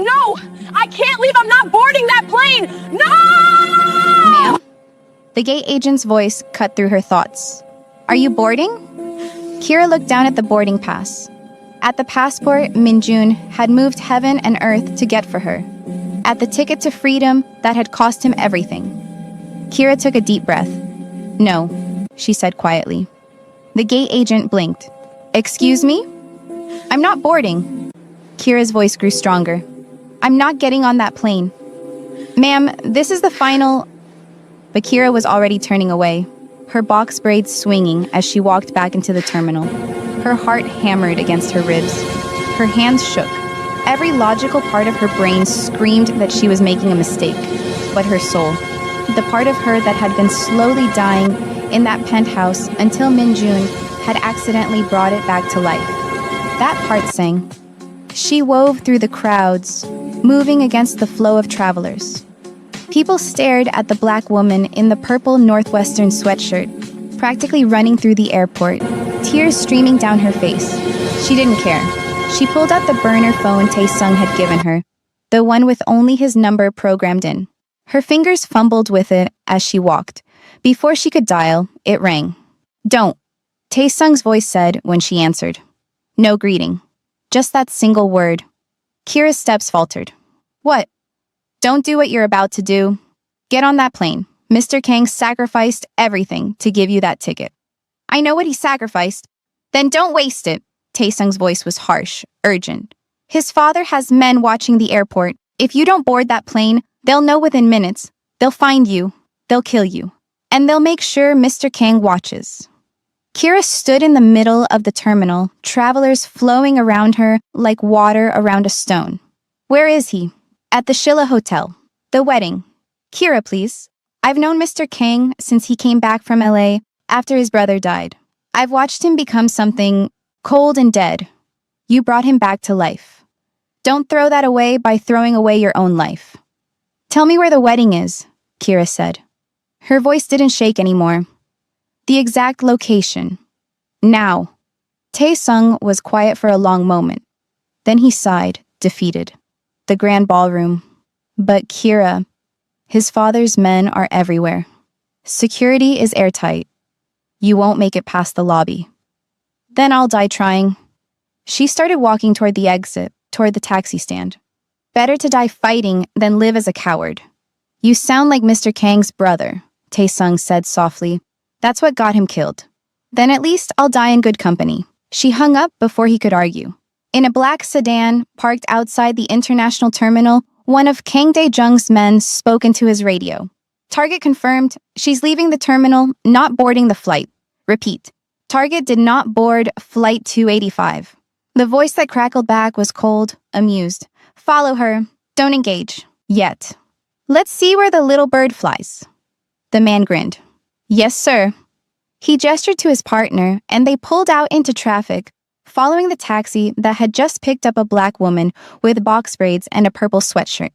No! I can't leave! I'm not boarding that plane! No! Ma'am? The gate agent's voice cut through her thoughts. Are you boarding? Kira looked down at the boarding pass. At the passport Minjun had moved heaven and earth to get for her. At the ticket to freedom that had cost him everything. Kira took a deep breath. No, she said quietly. The gate agent blinked. Excuse me? I'm not boarding. Kira's voice grew stronger. I'm not getting on that plane. Ma'am, this is the final... But Kira was already turning away, her box braids swinging as she walked back into the terminal. Her heart hammered against her ribs. Her hands shook. Every logical part of her brain screamed that she was making a mistake. But her soul, the part of her that had been slowly dying in that penthouse until Minjun had accidentally brought it back to life. That part sang. She wove through the crowds, moving against the flow of travelers. People stared at the black woman in the purple Northwestern sweatshirt, practically running through the airport, tears streaming down her face. She didn't care. She pulled out the burner phone Tae-sung had given her, the one with only his number programmed in. Her fingers fumbled with it as she walked. Before she could dial, it rang. Don't, Tae-sung's voice said when she answered. No greeting. Just that single word. Kira's steps faltered. What? Don't do what you're about to do. Get on that plane. Mr. Kang sacrificed everything to give you that ticket. I know what he sacrificed. Then don't waste it. Tae-sung's voice was harsh, urgent. His father has men watching the airport. If you don't board that plane, they'll know within minutes. They'll find you. They'll kill you. And they'll make sure Mr. Kang watches. Kira stood in the middle of the terminal, travelers flowing around her like water around a stone. Where is he? At the Shilla Hotel. The wedding. Kira, please. I've known Mr. Kang since he came back from LA after his brother died. I've watched him become something cold and dead. You brought him back to life. Don't throw that away by throwing away your own life. Tell me where the wedding is, Kira said. Her voice didn't shake anymore. The exact location. Now. Tae-sung was quiet for a long moment. Then he sighed, defeated. The grand ballroom. But Kira, his father's men are everywhere. Security is airtight. You won't make it past the lobby. Then I'll die trying. She started walking toward the exit, toward the taxi stand. Better to die fighting than live as a coward. You sound like Mr. Kang's brother, Tae-sung said softly. That's what got him killed. Then at least I'll die in good company. She hung up before he could argue. In a black sedan parked outside the international terminal, one of Kang Dae-jung's men spoke into his radio. Target confirmed. She's leaving the terminal, not boarding the flight. Repeat. Target did not board Flight 285. The voice that crackled back was cold, amused. Follow her. Don't engage. Yet. Let's see where the little bird flies. The man grinned. Yes, sir. He gestured to his partner, and they pulled out into traffic, following the taxi that had just picked up a black woman with box braids and a purple sweatshirt.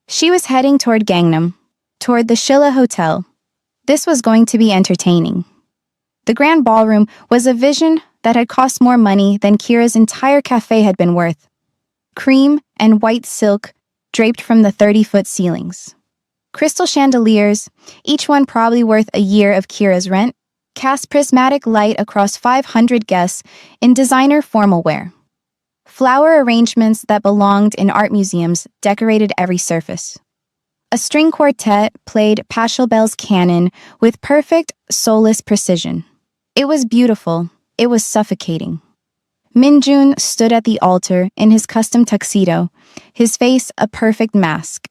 She was heading toward Gangnam, toward the Shilla Hotel. This was going to be entertaining. The grand ballroom was a vision that had cost more money than Kira's entire cafe had been worth. Cream and white silk draped from the 30-foot ceilings. Crystal chandeliers, each one probably worth a year of Kira's rent, cast prismatic light across 500 guests in designer formal wear. Flower arrangements that belonged in art museums decorated every surface. A string quartet played Pachelbel's canon with perfect, soulless precision. It was beautiful. It was suffocating. Minjun stood at the altar in his custom tuxedo, his face a perfect mask.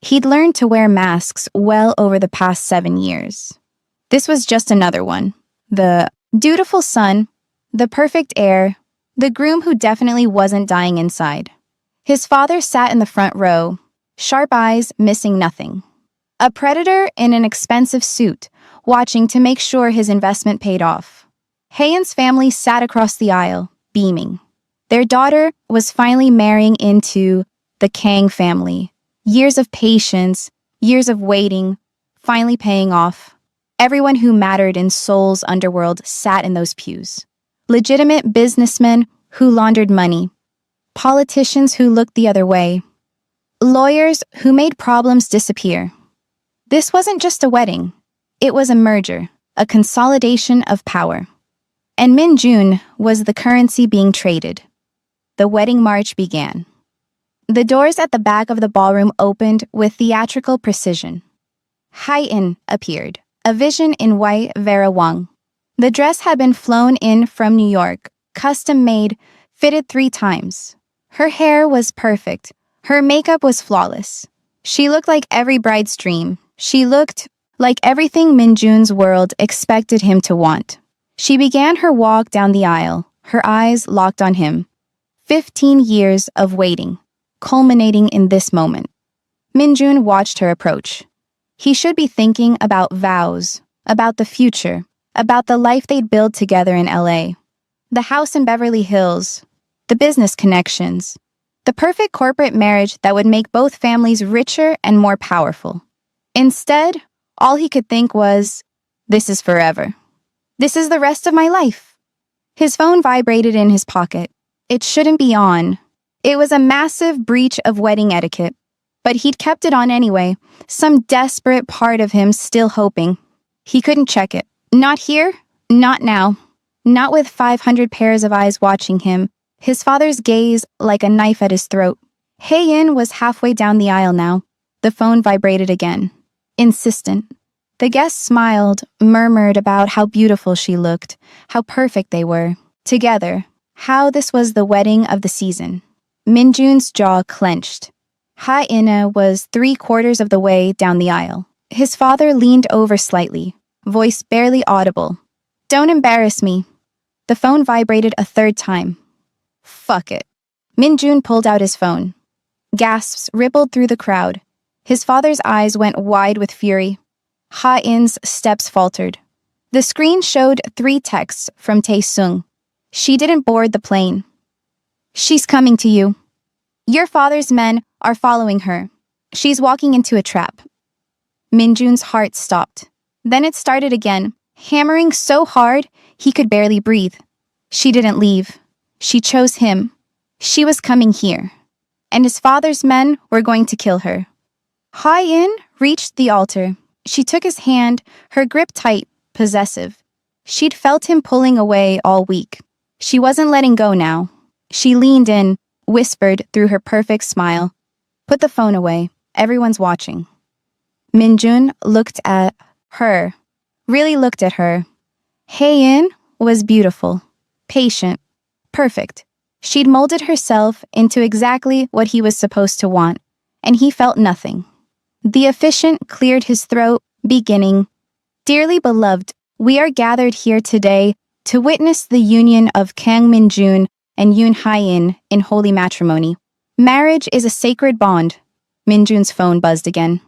He'd learned to wear masks well over the past 7 years. This was just another one. The dutiful son, the perfect heir, the groom who definitely wasn't dying inside. His father sat in the front row, sharp eyes missing nothing. A predator in an expensive suit, watching to make sure his investment paid off. Haeun's family sat across the aisle, beaming. Their daughter was finally marrying into the Kang family. Years of patience, years of waiting, finally paying off. Everyone who mattered in Seoul's underworld sat in those pews. Legitimate businessmen who laundered money. Politicians who looked the other way. Lawyers who made problems disappear. This wasn't just a wedding. It was a merger, a consolidation of power. And Min-jun was the currency being traded. The wedding march began. The doors at the back of the ballroom opened with theatrical precision. Hai-in appeared, a vision in white Vera Wang. The dress had been flown in from New York, custom-made, fitted 3 times. Her hair was perfect. Her makeup was flawless. She looked like every bride's dream. She looked like everything Min-jun's world expected him to want. She began her walk down the aisle, her eyes locked on him. 15 years of waiting, culminating in this moment. Min-jun watched her approach. He should be thinking about vows, about the future, about the life they'd build together in LA. The house in Beverly Hills, the business connections, the perfect corporate marriage that would make both families richer and more powerful. Instead, all he could think was, this is forever. This is the rest of my life. His phone vibrated in his pocket. It shouldn't be on. It was a massive breach of wedding etiquette. But he'd kept it on anyway, some desperate part of him still hoping. He couldn't check it. Not here, not now. Not with 500 pairs of eyes watching him, his father's gaze like a knife at his throat. Hai-in was halfway down the aisle now. The phone vibrated again. Insistent. The guest smiled, murmured about how beautiful she looked, how perfect they were. Together, how this was the wedding of the season. Min-jun's jaw clenched. Hai-in was 3/4 of the way down the aisle. His father leaned over slightly, voice barely audible. Don't embarrass me. The phone vibrated a 3rd time. Fuck it. Min-jun pulled out his phone. Gasps rippled through the crowd. His father's eyes went wide with fury. Ha-in's steps faltered. The screen showed 3 texts from Tae-sung. She didn't board the plane. She's coming to you. Your father's men are following her. She's walking into a trap. Min-jun's heart stopped. Then it started again, hammering so hard he could barely breathe. She didn't leave. She chose him. She was coming here. And his father's men were going to kill her. Hai-in reached the altar. She took his hand, her grip tight, possessive. She'd felt him pulling away all week. She wasn't letting go now. She leaned in, whispered through her perfect smile. Put the phone away. Everyone's watching. Min-jun looked at her. Really looked at her. Hai-in was beautiful, patient, perfect. She'd molded herself into exactly what he was supposed to want, and he felt nothing. The officiant cleared his throat, beginning, Dearly beloved, we are gathered here today to witness the union of Kang Min-jun and Yoon Hai-in in holy matrimony. Marriage is a sacred bond. Min-jun's phone buzzed again.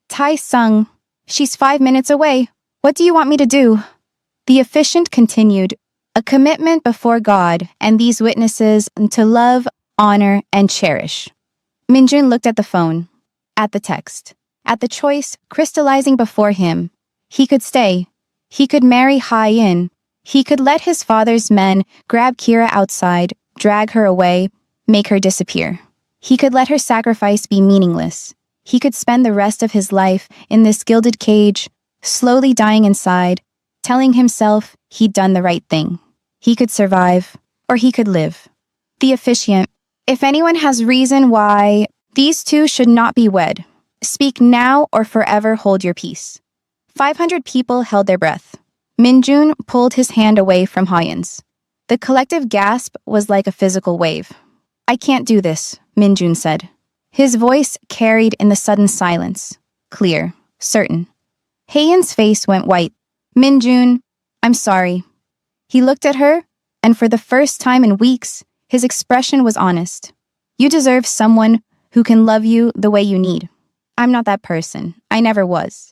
Tae-sung, she's 5 minutes away. What do you want me to do? The officiant continued, a commitment before God and these witnesses to love, honor, and cherish. Min-jun looked at the phone, at the text, at the choice crystallizing before him. He could stay. He could marry Hai-in. He could let his father's men grab Kira outside, drag her away, make her disappear. He could let her sacrifice be meaningless. He could spend the rest of his life in this gilded cage, slowly dying inside, telling himself he'd done the right thing. He could survive, or he could live. The officiant, if anyone has reason why these two should not be wed, speak now or forever hold your peace. 500 people held their breath. Min-jun pulled his hand away from Hai-in's. The collective gasp was like a physical wave. I can't do this, Min-jun said. His voice carried in the sudden silence, clear, certain. Hai-in's face went white. Min-jun, I'm sorry. He looked at her, and for the first time in weeks, his expression was honest. You deserve someone who can love you the way you need. I'm not that person. I never was.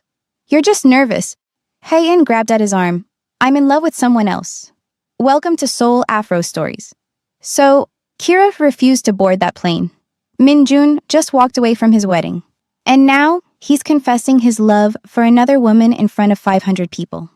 You're just nervous. Hai-in grabbed at his arm. I'm in love with someone else. Welcome to Seoul Afro Stories. So, Kira refused to board that plane. Min-jun just walked away from his wedding. And now, he's confessing his love for another woman in front of 500 people.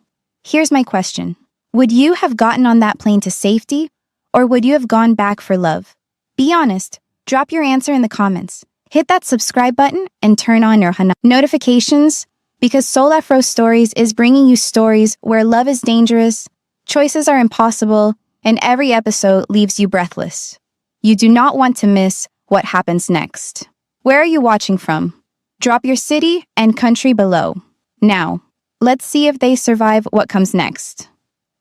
Here's my question. Would you have gotten on that plane to safety, or would you have gone back for love? Be honest. Drop your answer in the comments. Hit that subscribe button and turn on your notifications because Soul Afro Stories is bringing you stories where love is dangerous, choices are impossible, and every episode leaves you breathless. You do not want to miss what happens next. Where are you watching from? Drop your city and country below. Now, let's see if they survive what comes next.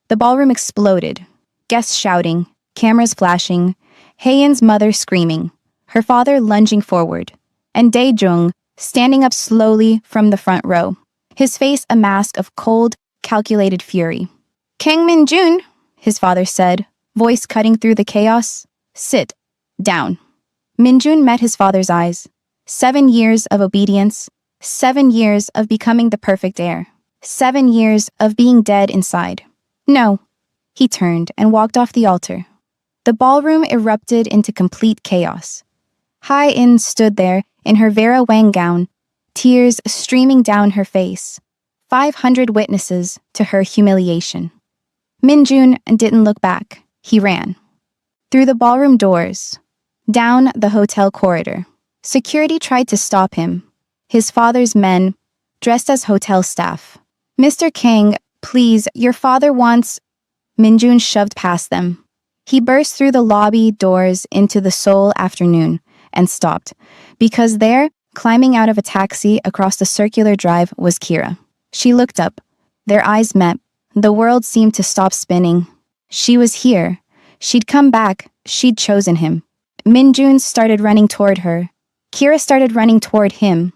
The ballroom exploded. Guests shouting, cameras flashing, Haeun's mother screaming, her father lunging forward, and Dae-jung standing up slowly from the front row, his face a mask of cold, calculated fury. "Kang Min-jun," his father said, voice cutting through the chaos. "Sit down." Min-jun met his father's eyes. 7 years of obedience, 7 years of becoming the perfect heir, 7 years of being dead inside. "No." He turned and walked off the altar. The ballroom erupted into complete chaos. Hae-in stood there in her Vera Wang gown, tears streaming down her face. 500 witnesses to her humiliation. Min-jun didn't look back. He ran. Through the ballroom doors, down the hotel corridor. Security tried to stop him. His father's men, dressed as hotel staff. "Mr. Kang, please, your father wants..." Min-jun shoved past them. He burst through the lobby doors into the Seoul afternoon and stopped, because there, climbing out of a taxi across the circular drive, was Kira. She looked up. Their eyes met. The world seemed to stop spinning. She was here. She'd come back. She'd chosen him. Min-jun started running toward her. Kira started running toward him.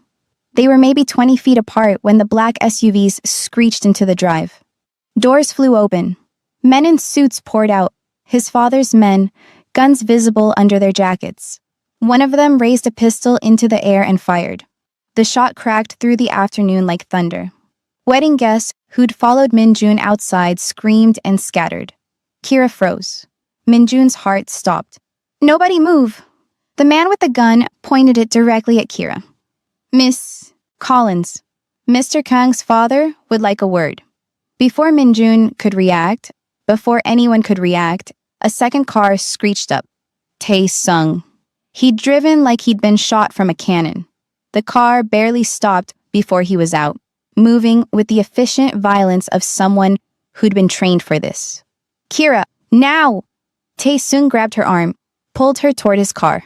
They were maybe 20 feet apart when the black SUVs screeched into the drive. Doors flew open. Men in suits poured out. His father's men, guns visible under their jackets. One of them raised a pistol into the air and fired. The shot cracked through the afternoon like thunder. Wedding guests who'd followed Min-jun outside screamed and scattered. Kira froze. Min-jun's heart stopped. "Nobody move." The man with the gun pointed it directly at Kira. "Miss Collins, Mr. Kang's father would like a word." Before Min-jun could react, before anyone could react, a second car screeched up. Tae-sung. He'd driven like he'd been shot from a cannon. The car barely stopped before he was out, moving with the efficient violence of someone who'd been trained for this. "Kira, now!" Tae-sung grabbed her arm, pulled her toward his car.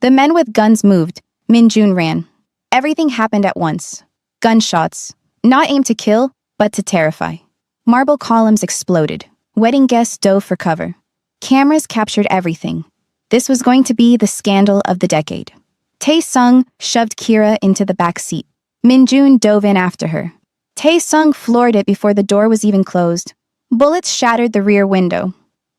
The men with guns moved. Min-jun ran. Everything happened at once. Gunshots, not aimed to kill, but to terrify. Marble columns exploded. Wedding guests dove for cover. Cameras captured everything. This was going to be the scandal of the decade. Tae-sung shoved Kira into the back seat. Min-jun dove in after her. Tae-sung floored it before the door was even closed. Bullets shattered the rear window.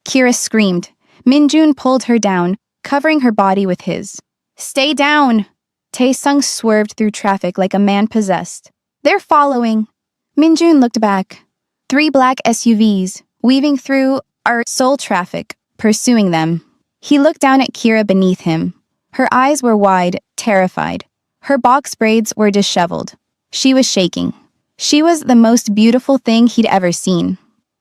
Kira screamed. Min-jun pulled her down, covering her body with his. "Stay down!" Tae-sung swerved through traffic like a man possessed. "They're following." Min-jun looked back. 3 black SUVs, weaving through our Seoul traffic, pursuing them. He looked down at Kira beneath him. Her eyes were wide, terrified. Her box braids were disheveled. She was shaking. She was the most beautiful thing he'd ever seen.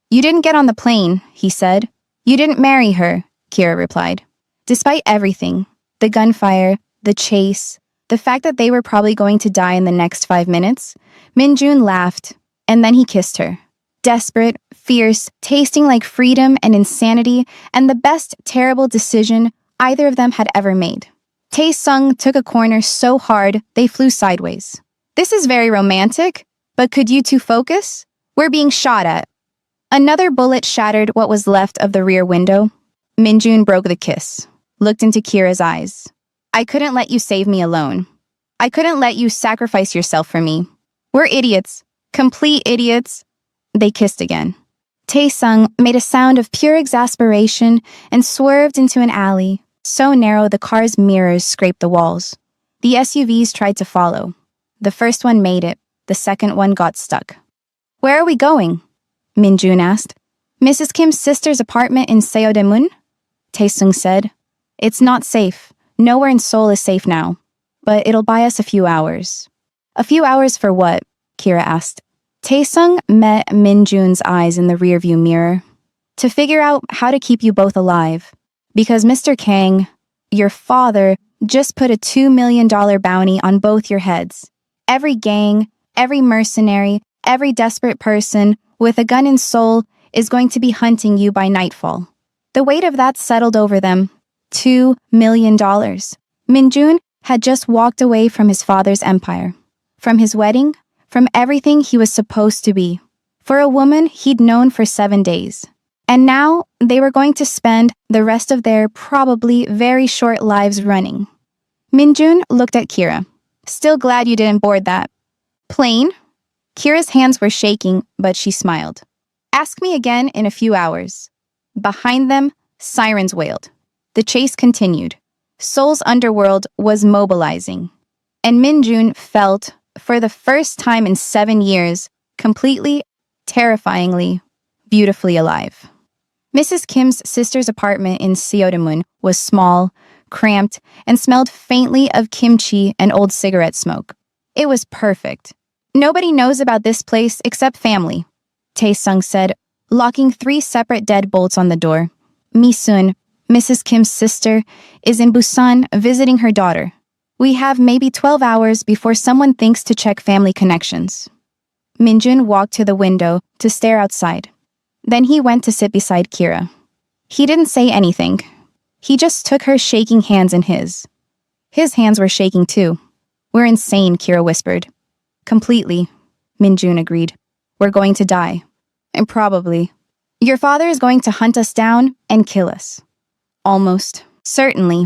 "You didn't get on the plane," he said. "You didn't marry her," Kira replied. Despite everything, the gunfire, the chase, the fact that they were probably going to die in the next 5 minutes, Min-jun laughed, and then he kissed her. Desperate, fierce, tasting like freedom and insanity, and the best terrible decision either of them had ever made. Tae-sung took a corner so hard they flew sideways. "This is very romantic, but could you two focus? We're being shot at." Another bullet shattered what was left of the rear window. Min-jun broke the kiss, looked into Kira's eyes. "I couldn't let you save me alone. I couldn't let you sacrifice yourself for me. We're idiots, complete idiots." They kissed again. Tae-sung made a sound of pure exasperation and swerved into an alley, so narrow the car's mirrors scraped the walls. The SUVs tried to follow. The first one made it. The second one got stuck. "Where are we going?" Min-jun asked. "Mrs. Kim's sister's apartment in Seodaemun?" Tae-sung said. "It's not safe. Nowhere in Seoul is safe now. But it'll buy us a few hours." "A few hours for what?" Kira asked. Tae-sung met Min-jun's eyes in the rearview mirror. "To figure out how to keep you both alive. Because Mr. Kang, your father, just put a $2 million bounty on both your heads. Every gang, every mercenary, every desperate person with a gun in Seoul is going to be hunting you by nightfall. The weight of that settled over them. $2 million. Minjun had just walked away from his father's empire, from his wedding, from everything he was supposed to be, for a woman he'd known for 7 days. And now they were going to spend the rest of their probably very short lives running. Minjun looked at Kira. Still glad you didn't board that plane? Kira's hands were shaking, but she smiled. Ask me again in a few hours. Behind them, sirens wailed. The chase continued. Seoul's underworld was mobilizing. And Minjun felt, for the first time in 7 years, completely, terrifyingly, beautifully alive. Mrs. Kim's sister's apartment in Seodamun was small, cramped, and smelled faintly of kimchi and old cigarette smoke. It was perfect. Nobody knows about this place except family, Tae-sung said, locking 3 separate deadbolts on the door. Mi-sun, Mrs. Kim's sister, is in Busan visiting her daughter. We have maybe 12 hours before someone thinks to check family connections. Minjun walked to the window to stare outside. Then he went to sit beside Kira. He didn't say anything. He just took her shaking hands in his. His hands were shaking too. We're insane, Kira whispered. Completely, Minjun agreed. We're going to die. And probably. Your father is going to hunt us down and kill us. Almost. Certainly.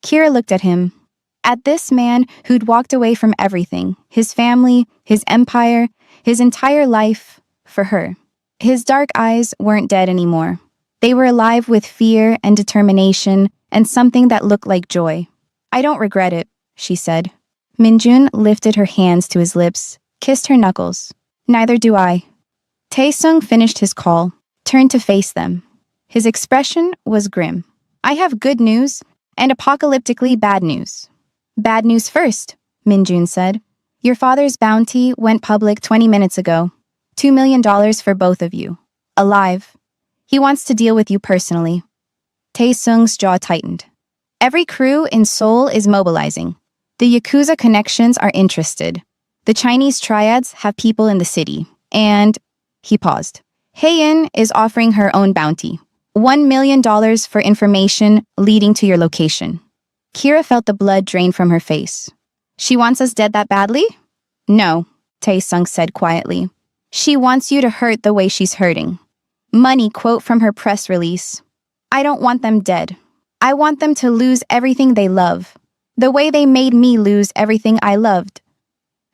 Kira looked at him. At this man who'd walked away from everything, his family, his empire, his entire life, for her. His dark eyes weren't dead anymore. They were alive with fear and determination and something that looked like joy. I don't regret it, she said. Minjun lifted her hands to his lips, kissed her knuckles. Neither do I. Tae-sung finished his call, turned to face them. His expression was grim. I have good news and apocalyptically bad news. Bad news first, Minjun said. Your father's bounty went public 20 minutes ago. $2 million for both of you. Alive. He wants to deal with you personally. Tae-sung's jaw tightened. Every crew in Seoul is mobilizing. The Yakuza connections are interested. The Chinese triads have people in the city. And, he paused. Haein is offering her own bounty. $1 million for information leading to your location. Kira felt the blood drain from her face. She wants us dead that badly? No, Tae-sung said quietly. She wants you to hurt the way she's hurting. Money quote from her press release. I don't want them dead. I want them to lose everything they love. The way they made me lose everything I loved.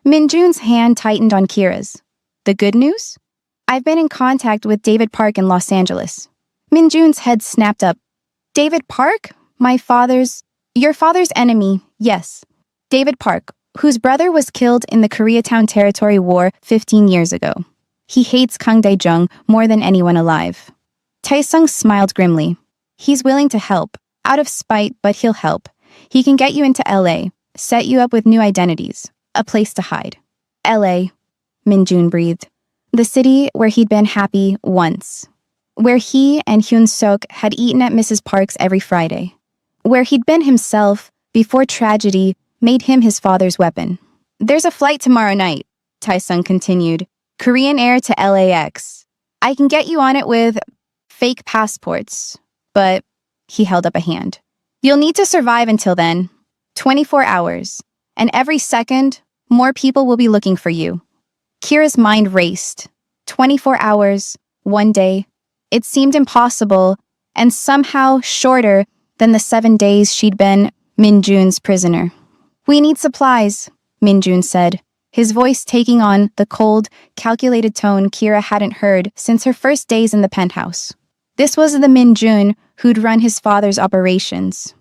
Minjun's hand tightened on Kira's. The good news? I've been in contact with David Park in Los Angeles. Minjun's head snapped up. David Park? Your father's enemy, yes. David Park, whose brother was killed in the Koreatown Territory War 15 years ago. He hates Kang Dae-jung more than anyone alive. Tae-sung smiled grimly. He's willing to help, out of spite, but he'll help. He can get you into LA, set you up with new identities, a place to hide. LA, Minjun breathed. The city where he'd been happy once. Where he and Hyun-suk had eaten at Mrs. Park's every Friday. Where he'd been himself before tragedy made him his father's weapon. There's a flight tomorrow night, Tae-sung continued. Korean Air to LAX. I can get you on it with fake passports, but he held up a hand. You'll need to survive until then. 24 hours. And every second, more people will be looking for you. Kira's mind raced. 24 hours, 1 day. It seemed impossible, and somehow shorter than the 7 days she'd been Minjun's prisoner. We need supplies, Minjun said, his voice taking on the cold, calculated tone Kira hadn't heard since her first days in the penthouse. This was the Minjun who'd run his father's operations.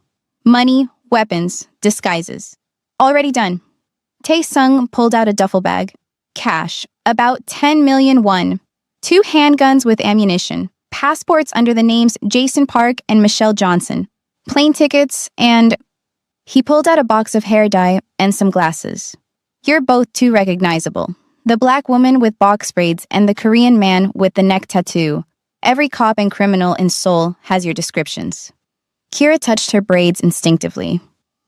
Money, weapons, disguises. Already done. Tae-sung pulled out a duffel bag. Cash, about 10 million won. 2 handguns with ammunition. Passports under the names Jason Park and Michelle Johnson. Plane tickets and... He pulled out a box of hair dye and some glasses. You're both too recognizable. The black woman with box braids and the Korean man with the neck tattoo. Every cop and criminal in Seoul has your descriptions. Kira touched her braids instinctively.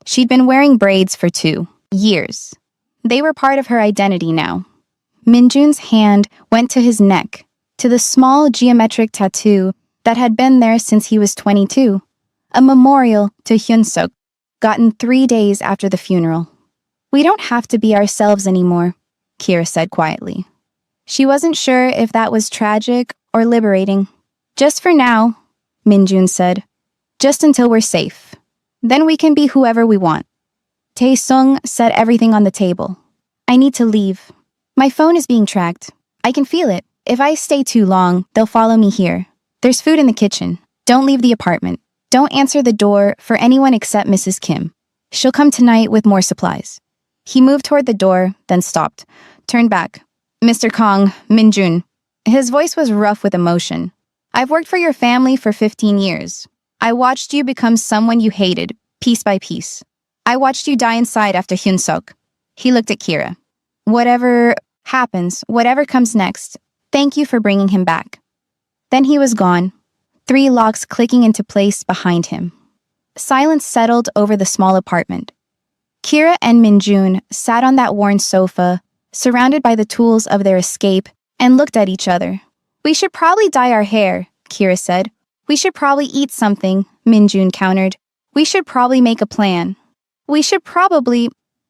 She'd been wearing braids for 2 years. They were part of her identity now. Minjun's hand went to his neck, to the small geometric tattoo that had been there since he was 22, a memorial to Hyunsuk, gotten 3 days after the funeral. "We don't have to be ourselves anymore," Kira said quietly. She wasn't sure if that was tragic or liberating. "Just for now," Minjun said. "Just until we're safe. Then we can be whoever we want." Tae-sung set everything on the table. "I need to leave. My phone is being tracked. I can feel it. If I stay too long, they'll follow me here. There's food in the kitchen. Don't leave the apartment. Don't answer the door for anyone except Mrs. Kim. She'll come tonight with more supplies." He moved toward the door, then stopped, turned back. "Mr. Kong, Minjun." His voice was rough with emotion. "I've worked for your family for 15 years. I watched you become someone you hated, piece by piece. I watched you die inside after Hyunsuk." He looked at Kira. "Whatever happens, whatever comes next, thank you for bringing him back." Then he was gone, 3 locks clicking into place behind him. Silence settled over the small apartment. Kira and Minjun sat on that worn sofa, surrounded by the tools of their escape, and looked at each other. "We should probably dye our hair," Kira said. "We should probably eat something," Minjun countered. "We should probably make a plan. We should probably—"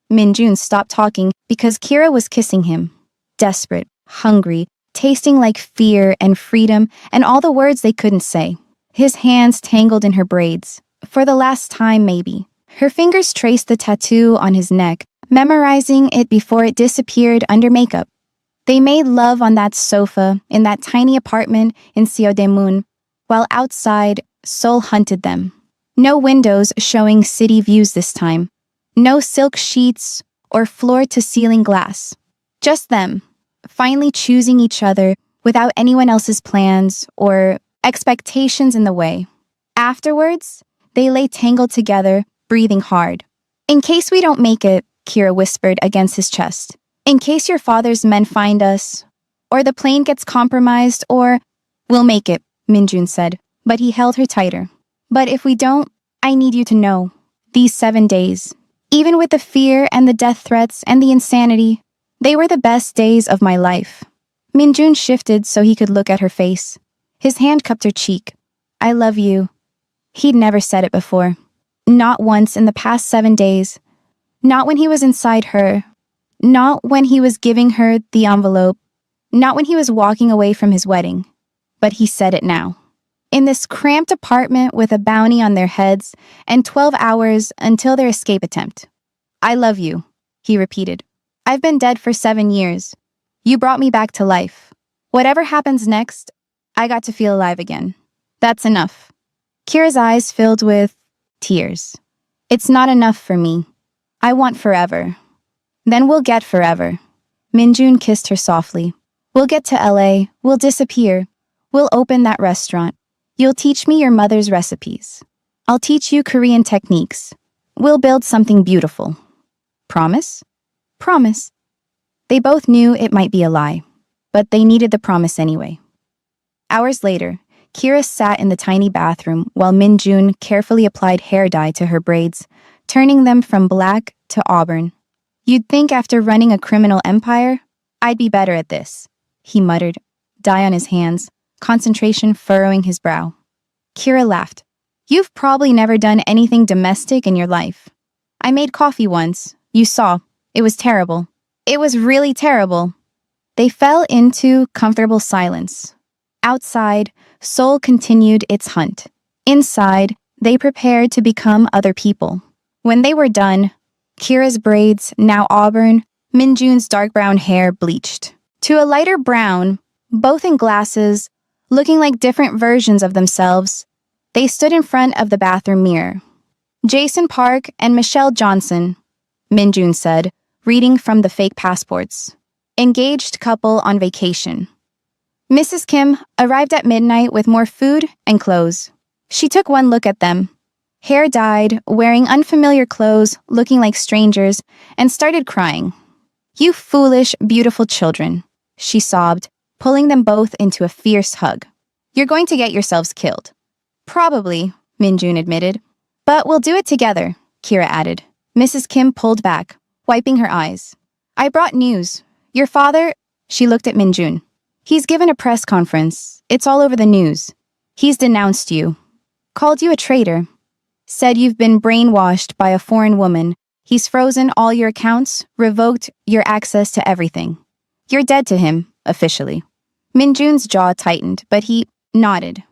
Minjun stopped talking because Kira was kissing him. Desperate, hungry, tasting like fear and freedom and all the words they couldn't say. His hands tangled in her braids. For the last time, maybe. Her fingers traced the tattoo on his neck, memorizing it before it disappeared under makeup. They made love on that sofa in that tiny apartment in Seodaemun, while outside, Seoul hunted them. No windows showing city views this time. No silk sheets or floor-to-ceiling glass. Just them, finally choosing each other without anyone else's plans or expectations in the way. Afterwards, they lay tangled together, breathing hard. "In case we don't make it," Kira whispered against his chest. "In case your father's men find us, or the plane gets compromised, or—" "We'll make it," Minjun said, but he held her tighter. "But if we don't, I need you to know, these 7 days, even with the fear and the death threats and the insanity, they were the best days of my life." Minjun shifted so he could look at her face. His hand cupped her cheek. "I love you." He'd never said it before. Not once in the past 7 days. Not when he was inside her. Not when he was giving her the envelope. Not when he was walking away from his wedding. But he said it now. In this cramped apartment with a bounty on their heads and 12 hours until their escape attempt. "I love you," he repeated. "I've been dead for 7 years. You brought me back to life. Whatever happens next, I got to feel alive again. That's enough." Kira's eyes filled with tears. "It's not enough for me. I want forever." "Then we'll get forever." Minjun kissed her softly. "We'll get to LA. We'll disappear. We'll open that restaurant. You'll teach me your mother's recipes. I'll teach you Korean techniques. We'll build something beautiful. Promise?" "Promise." They both knew it might be a lie, but they needed the promise anyway. Hours later, Kira sat in the tiny bathroom while Minjun carefully applied hair dye to her braids, turning them from black to auburn. "You'd think after running a criminal empire, I'd be better at this," he muttered, dye on his hands, concentration furrowing his brow. Kira laughed. "You've probably never done anything domestic in your life. I made coffee once. You saw. It was terrible. It was really terrible." They fell into comfortable silence. Outside, Seoul continued its hunt. Inside, they prepared to become other people. When they were done, Kira's braids, now auburn, Minjun's dark brown hair bleached to a lighter brown, both in glasses, looking like different versions of themselves, they stood in front of the bathroom mirror. "Jason Park and Michelle Johnson," Minjun said, reading from the fake passports. "Engaged couple on vacation." Mrs. Kim arrived at midnight with more food and clothes. She took one look at them, hair dyed, wearing unfamiliar clothes, looking like strangers, and started crying. "You foolish, beautiful children," she sobbed, pulling them both into a fierce hug. "You're going to get yourselves killed." "Probably," Minjun admitted. "But we'll do it together. Kira added. Mrs. Kim pulled back, wiping her eyes. I brought news. Your father, she looked at Minjun. He's given a press conference. It's all over the news. He's denounced you. Called you a traitor. Said you've been brainwashed by a foreign woman. He's frozen all your accounts, revoked your access to everything. You're dead to him, officially. Minjun's jaw tightened, but he nodded.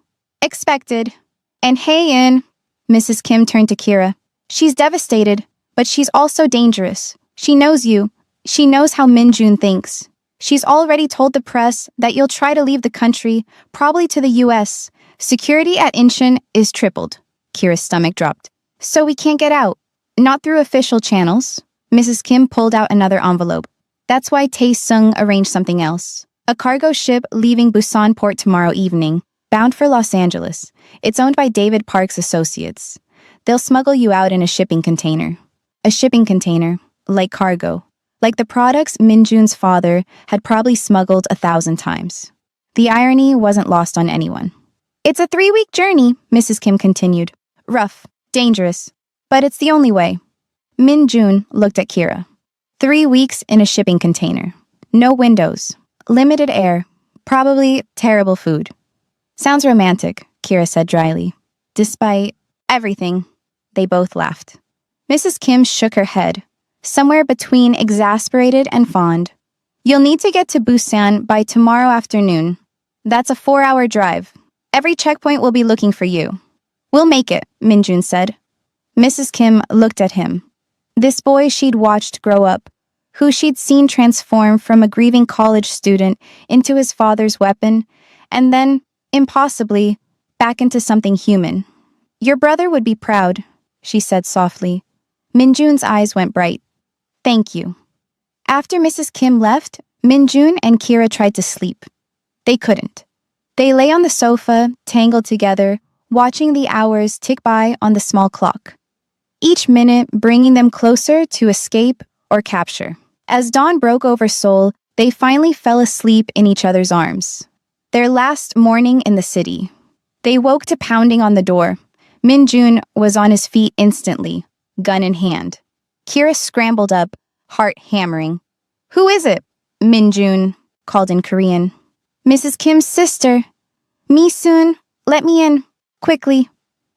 Expected. And hey in. Mrs. Kim turned to Kira. She's devastated, but she's also dangerous. She knows you. She knows how Minjun thinks. She's already told the press that you'll try to leave the country, probably to the US. Security at Incheon is tripled. Kira's stomach dropped. So we can't get out. Not through official channels. Mrs. Kim pulled out another envelope. That's why Tae-sung arranged something else. A cargo ship leaving Busan port tomorrow evening, bound for Los Angeles. It's owned by David Park's associates. They'll smuggle you out in a shipping container. A shipping container, like cargo. Like the products Minjun's father had probably smuggled 1,000 times. The irony wasn't lost on anyone. It's a 3-week journey, Mrs. Kim continued. Rough, dangerous, but it's the only way. Minjun looked at Kira. 3 weeks in a shipping container. No windows. Limited air. Probably terrible food. Sounds romantic, Kira said dryly. Despite everything, they both laughed. Mrs. Kim shook her head, somewhere between exasperated and fond. You'll need to get to Busan by tomorrow afternoon. That's a 4-hour drive. Every checkpoint will be looking for you. We'll make it, Minjun said. Mrs. Kim looked at him. This boy she'd watched grow up, who she'd seen transform from a grieving college student into his father's weapon, and then, impossibly, back into something human. Your brother would be proud, she said softly. Minjun's eyes went bright. Thank you. After Mrs. Kim left, Minjun and Kira tried to sleep. They couldn't. They lay on the sofa, tangled together, watching the hours tick by on the small clock. Each minute bringing them closer to escape or capture. As dawn broke over Seoul, they finally fell asleep in each other's arms. Their last morning in the city. They woke to pounding on the door. Minjun was on his feet instantly, gun in hand. Kira scrambled up, heart hammering. Who is it? Minjun called in Korean. Mrs. Kim's sister. Mi-soon, let me in. Quickly.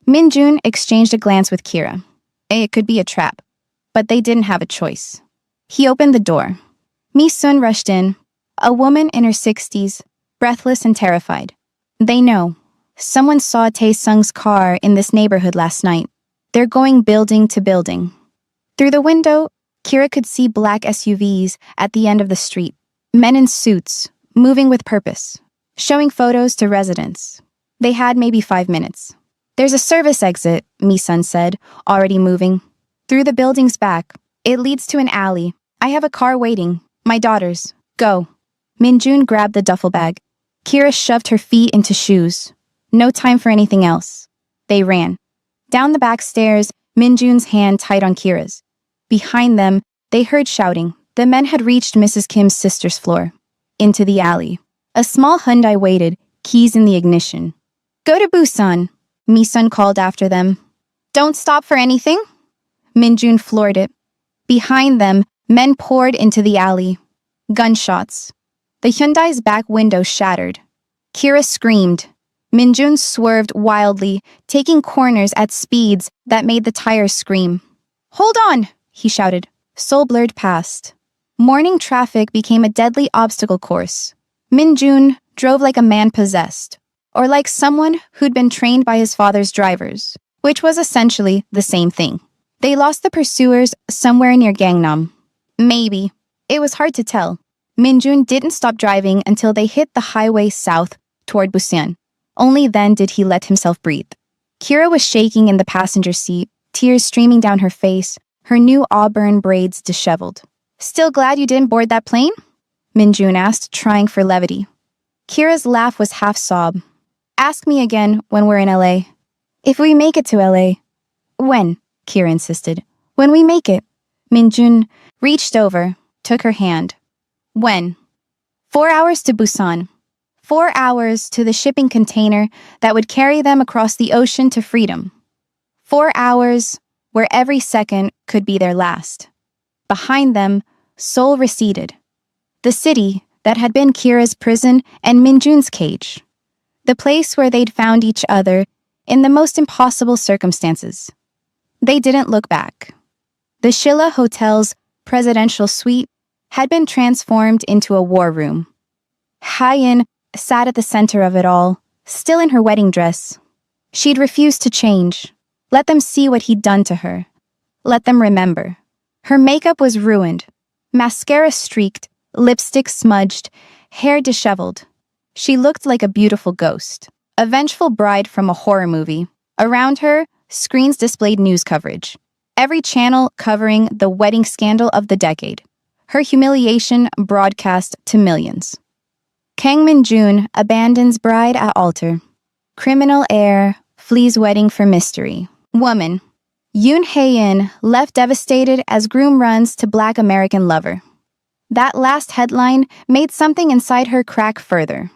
Minjun exchanged a glance with Kira. It could be a trap, but they didn't have a choice. He opened the door. Mi-soon rushed in, a woman in her 60s, breathless and terrified. They know. Someone saw Tae-sung's car in this neighborhood last night. They're going building to building. Through the window, Kira could see black SUVs at the end of the street. Men in suits, moving with purpose, showing photos to residents. They had maybe 5 minutes. There's a service exit, Mi-sun said, already moving. Through the building's back. It leads to an alley. I have a car waiting. My daughter's. Go. Minjun grabbed the duffel bag. Kira shoved her feet into shoes. No time for anything else. They ran. Down the back stairs, Minjun's hand tight on Kira's. Behind them, they heard shouting. The men had reached Mrs. Kim's sister's floor. Into the alley. A small Hyundai waited, keys in the ignition. Go to Busan, Mi-sun called after them. Don't stop for anything? Minjun floored it. Behind them, men poured into the alley. Gunshots. The Hyundai's back window shattered. Kira screamed. Minjun swerved wildly, taking corners at speeds that made the tires scream. Hold on, he shouted. Seoul blurred past. Morning traffic became a deadly obstacle course. Minjun drove like a man possessed, or like someone who'd been trained by his father's drivers, which was essentially the same thing. They lost the pursuers somewhere near Gangnam. Maybe. It was hard to tell. Minjun didn't stop driving until they hit the highway south toward Busan. Only then did he let himself breathe. Kira was shaking in the passenger seat, tears streaming down her face, her new auburn braids disheveled. Still glad you didn't board that plane? Minjun asked, trying for levity. Kira's laugh was half sob. Ask me again when we're in LA. If we make it to LA. When? Kira insisted. When we make it. Minjun reached over, took her hand. When? 4 hours to Busan. 4 hours to the shipping container that would carry them across the ocean to freedom. 4 hours, where every second could be their last. Behind them, Seoul receded. The city that had been Kira's prison and Minjun's cage. The place where they'd found each other in the most impossible circumstances. They didn't look back. The Shilla Hotel's presidential suite had been transformed into a war room. Hyein sat at the center of it all, still in her wedding dress. She'd refused to change. Let them see what he'd done to her. Let them remember. Her makeup was ruined. Mascara streaked, lipstick smudged, hair disheveled. She looked like a beautiful ghost, a vengeful bride from a horror movie. Around her, screens displayed news coverage. Every channel covering the wedding scandal of the decade. Her humiliation broadcast to millions. Kang Min-jun abandons bride at altar. Criminal heir flees wedding for mystery. Woman. Yoon Hae-in left devastated as groom runs to Black American lover. That last headline made something inside her crack further.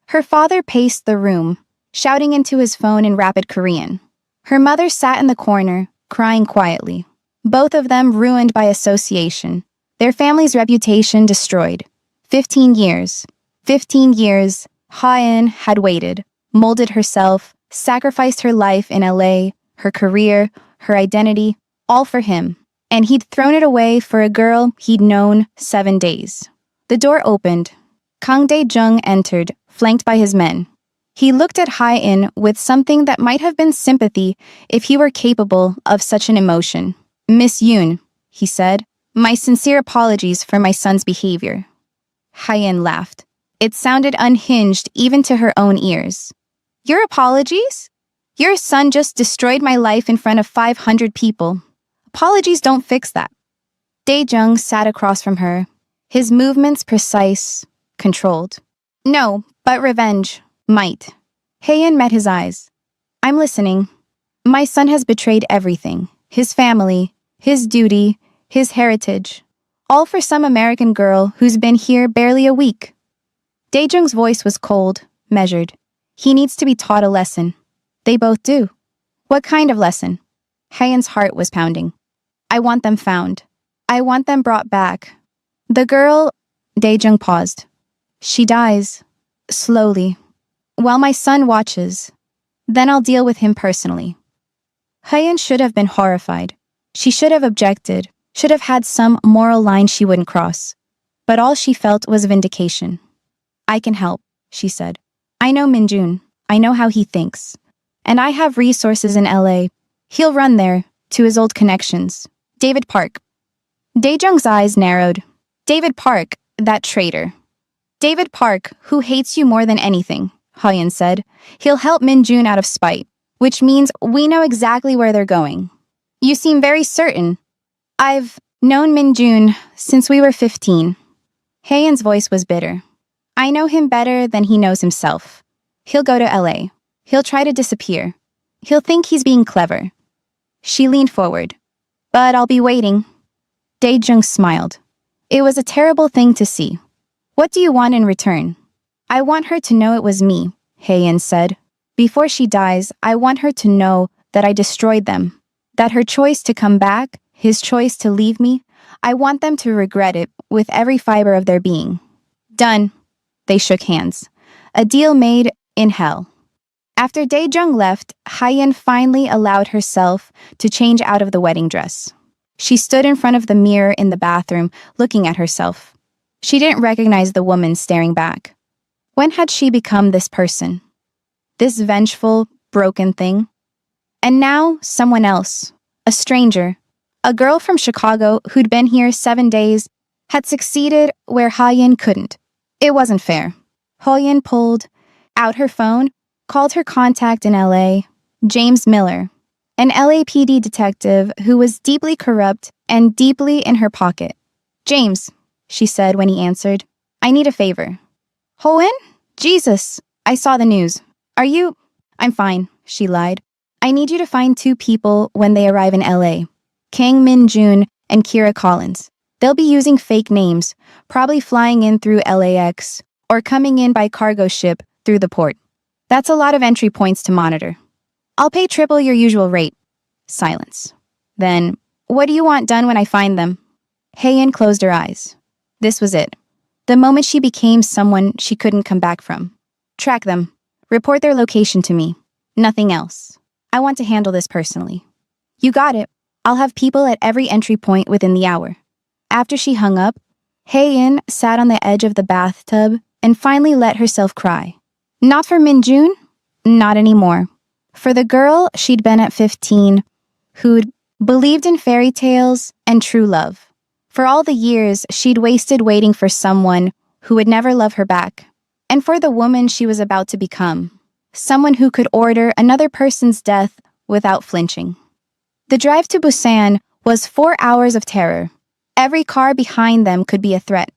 Her father paced the room, shouting into his phone in rapid Korean. Her mother sat in the corner, crying quietly. Both of them ruined by association. Their family's reputation destroyed. 15 years. 15 years, Ha-in had waited, molded herself, sacrificed her life in LA, her career, her identity, all for him. And he'd thrown it away for a girl he'd known 7 days. The door opened. Kang Dae-jung entered, flanked by his men. He looked at Ha-in with something that might have been sympathy if he were capable of such an emotion. "Miss Yoon," he said, "my sincere apologies for my son's behavior." Ha-in laughed. It sounded unhinged even to her own ears. "Your apologies? Your son just destroyed my life in front of 500 people. Apologies don't fix that." Dae-jung sat across from her, his movements precise, controlled. "No, but revenge might." Hae-in met his eyes. "I'm listening. My son has betrayed everything. His family, his duty, his heritage. All for some American girl who's been here barely a week." Dae-jung's voice was cold, measured. He needs to be taught a lesson. They both do. What kind of lesson? Hae-in's heart was pounding. "I want them found. I want them brought back. The girl..." Dae-jung paused. "She dies. Slowly. While my son watches. Then I'll deal with him personally." Hae-in should have been horrified. She should have objected, should have had some moral line she wouldn't cross. But all she felt was vindication. "I can help," she said. "I know Min-jun. I know how he thinks. And I have resources in LA. He'll run there, to his old connections. David Park." Dae-jung's eyes narrowed. "David Park, that traitor." "David Park, who hates you more than anything," Ha-in said. "He'll help Min-jun out of spite, which means we know exactly where they're going." "You seem very certain." "I've known Min-jun since we were 15. Hae-in's voice was bitter. "I know him better than he knows himself. He'll go to LA. He'll try to disappear. He'll think he's being clever." She leaned forward. "But I'll be waiting." Dae-jung smiled. It was a terrible thing to see. "What do you want in return?" "I want her to know it was me," Hae-in said. "Before she dies, I want her to know that I destroyed them. That her choice to come back, his choice to leave me, I want them to regret it with every fiber of their being." "Done." They shook hands. A deal made in hell. After Dae-jung left, Ha-in finally allowed herself to change out of the wedding dress. She stood in front of the mirror in the bathroom, looking at herself. She didn't recognize the woman staring back. When had she become this person? This vengeful, broken thing? And now, someone else. A stranger. A girl from Chicago who'd been here 7 days, had succeeded where Ha-in couldn't. It wasn't fair. Ha-in pulled out her phone, called her contact in LA, James Miller, an LAPD detective who was deeply corrupt and deeply in her pocket. "James," she said when he answered, "I need a favor." "Ho-in? Jesus, I saw the news. Are you..." "I'm fine," she lied. "I need you to find 2 people when they arrive in LA. Kang Min-jun and Kira Collins. They'll be using fake names, probably flying in through LAX or coming in by cargo ship through the port. That's a lot of entry points to monitor. I'll pay triple your usual rate." Silence. Then, what do you want done when I find them? Hae-in closed her eyes. This was it. The moment she became someone she couldn't come back from. Track them. Report their location to me. Nothing else. I want to handle this personally. You got it. I'll have people at every entry point within the hour. After she hung up, Hae-in sat on the edge of the bathtub and finally let herself cry. Not for Min-jun? Not anymore. For the girl she'd been at 15, who'd believed in fairy tales and true love. For all the years she'd wasted waiting for someone who would never love her back. And for the woman she was about to become. Someone who could order another person's death without flinching. The drive to Busan was 4 hours of terror. Every car behind them could be a threat.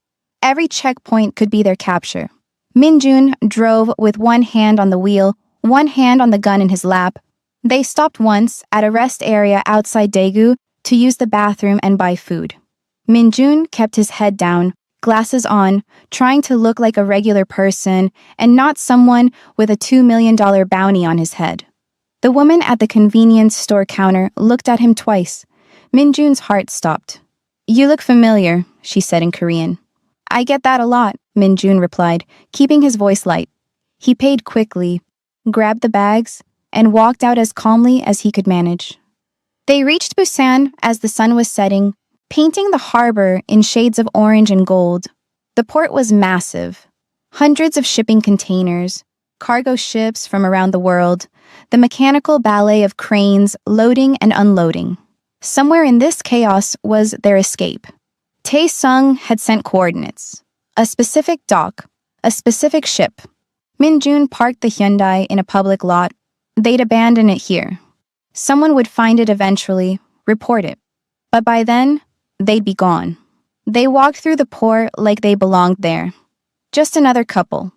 Every checkpoint could be their capture. Min-jun drove with one hand on the wheel, one hand on the gun in his lap. They stopped once at a rest area outside Daegu to use the bathroom and buy food. Min-jun kept his head down, glasses on, trying to look like a regular person and not someone with a $2 million bounty on his head. The woman at the convenience store counter looked at him twice. Min-jun's heart stopped. You look familiar, she said in Korean. I get that a lot, Min-jun replied, keeping his voice light. He paid quickly, grabbed the bags, and walked out as calmly as he could manage. They reached Busan as the sun was setting, painting the harbor in shades of orange and gold. The port was massive. Hundreds of shipping containers, cargo ships from around the world, the mechanical ballet of cranes loading and unloading. Somewhere in this chaos was their escape. Tae-sung had sent coordinates. A specific dock, a specific ship. Min-jun parked the Hyundai in a public lot. They'd abandon it here. Someone would find it eventually, report it. But by then, they'd be gone. They walked through the port like they belonged there. Just another couple.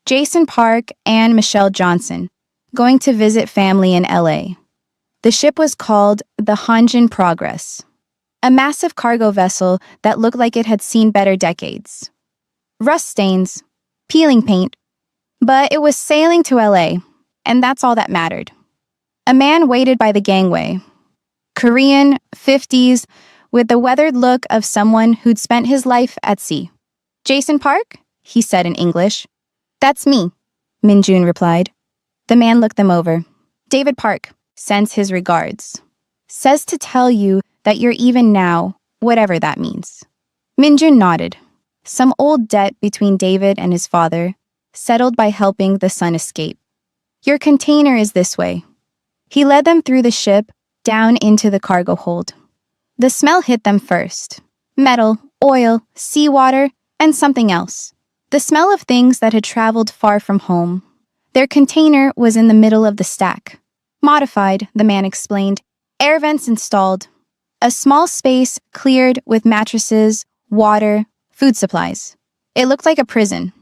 Jason Park and Michelle Johnson, going to visit family in LA. The ship was called the Hanjin Progress, a massive cargo vessel that looked like it had seen better decades. Rust stains, peeling paint, but it was sailing to LA, and that's all that mattered. A man waited by the gangway. Korean, 50s, with the weathered look of someone who'd spent his life at sea. Jason Park? He said in English. That's me, Min-jun replied. The man looked them over. David Park sends his regards. Says to tell you that you're even now, whatever that means. Min-jun nodded. Some old debt between David and his father, settled by helping the son escape. Your container is this way. He led them through the ship, down into the cargo hold. The smell hit them first. Metal, oil, seawater, and something else. The smell of things that had traveled far from home. Their container was in the middle of the stack. Modified, the man explained. Air vents installed. A small space cleared with mattresses, water, food supplies. It looked like a prison.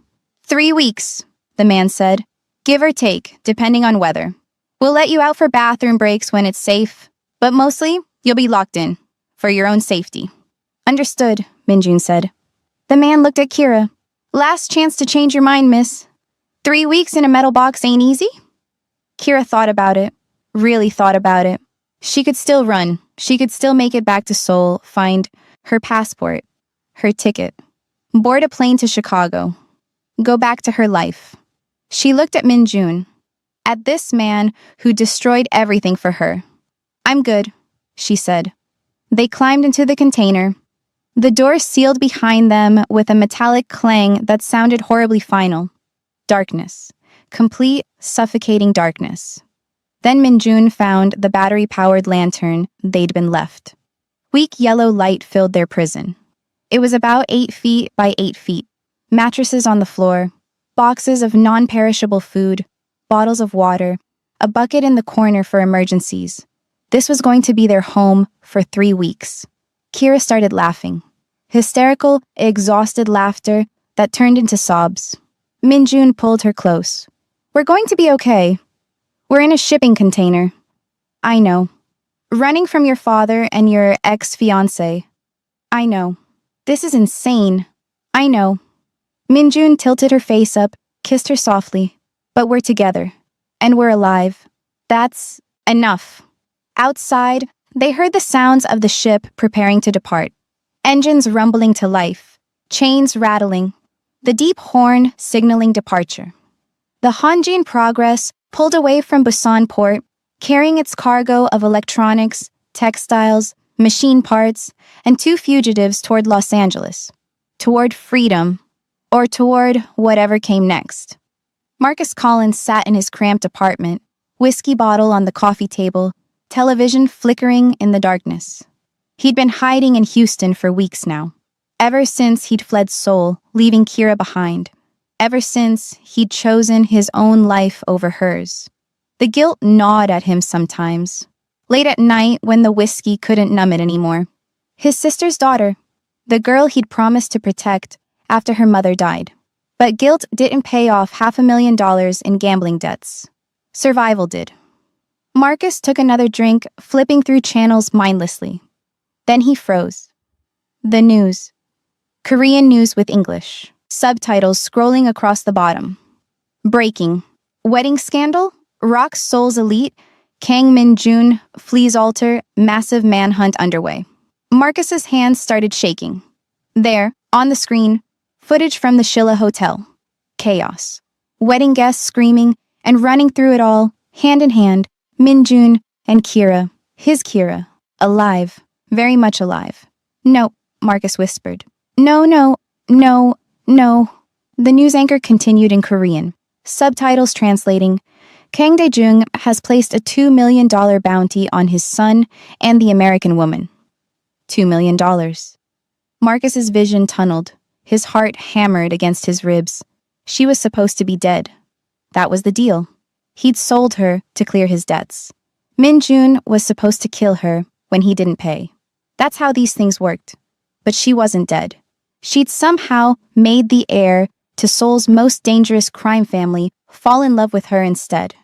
3 weeks, the man said. Give or take, depending on weather. We'll let you out for bathroom breaks when it's safe, but mostly, you'll be locked in, for your own safety. Understood, Min-jun said. The man looked at Kira. Last chance to change your mind, miss. 3 weeks in a metal box ain't easy? Kira thought about it, really thought about it. She could still run. She could still make it back to Seoul, find her passport, her ticket, board a plane to Chicago, go back to her life. She looked at Min-jun, at this man who destroyed everything for her. I'm good, she said. They climbed into the container. The door sealed behind them with a metallic clang that sounded horribly final. Darkness. Complete, suffocating darkness. Then Min-jun found the battery-powered lantern they'd been left. Weak yellow light filled their prison. It was about 8 feet by 8 feet. Mattresses on the floor, boxes of non-perishable food, bottles of water, a bucket in the corner for emergencies. This was going to be their home for 3 weeks. Kira started laughing. Hysterical, exhausted laughter that turned into sobs. Min-jun pulled her close. We're going to be okay. We're in a shipping container. I know. Running from your father and your ex-fiancé. I know. This is insane. I know. Min-jun tilted her face up, kissed her softly. But we're together. And we're alive. That's enough. Outside, They heard the sounds of the ship preparing to depart. Engines rumbling to life, chains rattling, the deep horn signaling departure. The Hanjin Progress pulled away from Busan port, carrying its cargo of electronics, textiles, machine parts, and 2 fugitives toward Los Angeles, toward freedom, or toward whatever came next. Marcus Collins sat in his cramped apartment, whiskey bottle on the coffee table, television flickering in the darkness. He'd been hiding in Houston for weeks now, ever since he'd fled Seoul, leaving Kira behind, ever since he'd chosen his own life over hers. The guilt gnawed at him sometimes, late at night when the whiskey couldn't numb it anymore. His sister's daughter, the girl he'd promised to protect after her mother died. But guilt didn't pay off $500,000 in gambling debts. Survival did. Marcus took another drink, flipping through channels mindlessly. Then he froze. The news. Korean news with English. Subtitles scrolling across the bottom. Breaking. Wedding scandal? Rocks Seoul's elite. Kang Min-jun flees altar. Massive manhunt underway. Marcus's hands started shaking. There, on the screen, footage from the Shilla Hotel. Chaos. Wedding guests screaming and running through it all, hand in hand, Min-jun and Kira. His Kira. Alive. Very much alive. No, Marcus whispered. No. The news anchor continued in Korean. Subtitles translating. Kang Dae-jung has placed a $2 million bounty on his son and the American woman. $2 million. Marcus's vision tunneled. His heart hammered against his ribs. She was supposed to be dead. That was the deal. He'd sold her to clear his debts. Min-jun was supposed to kill her when he didn't pay. That's how these things worked. But she wasn't dead. She'd somehow made the heir to Seoul's most dangerous crime family fall in love with her instead.